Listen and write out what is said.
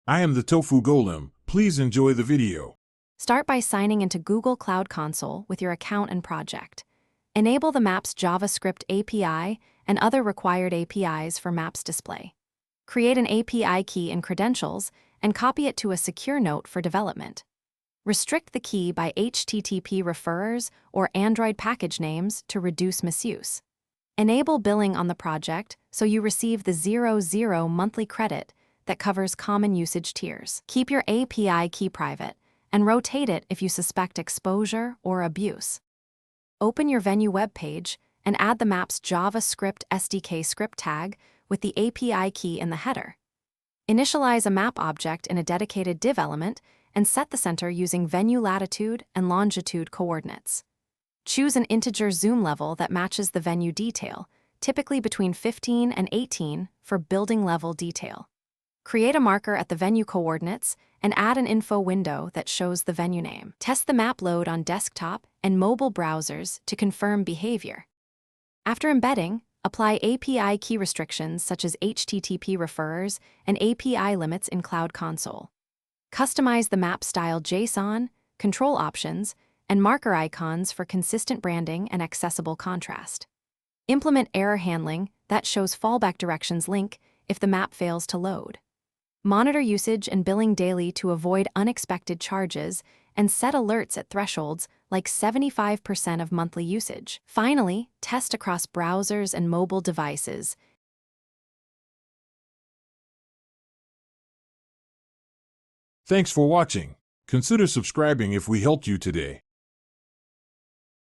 I am the Tofu Golem. Please enjoy the video. Start by signing into Google Cloud Console with your account and project. Enable the Maps JavaScript API and other required APIs for Maps display. Create an API key in Credentials and copy it to a secure note for development. Restrict the key by HTTP referrers or Android package names to reduce misuse. Enable billing on the project so you receive the 0 monthly credit that covers common usage tiers. Keep your API key private and rotate it if you suspect exposure or abuse. Open your Venue web page and add the Maps JavaScript SDK script tag with the API key in the header. Initialize a map object in a dedicated div element and set the center using Venue latitude and longitude coordinates. Choose an integer zoom level that matches the Venue detail, typically between 15 and 18 for building level detail. Create a marker at the Venue coordinates and add an info window that shows the Venue name. Test the map load on desktop and mobile browsers to confirm behavior. After embedding, apply API key restrictions such as HTTP referrers and API limits in Cloud Console. Customize the map style JSON, control options, and marker icons for consistent branding and accessible contrast. Implement error handling that shows fallback directions link if the map fails to load. Monitor usage and billing daily to avoid unexpected charges and set alerts at thresholds like 75% of monthly usage. Finally, test across browsers and mobile devices. Thanks for watching. Consider subscribing if we helped you today.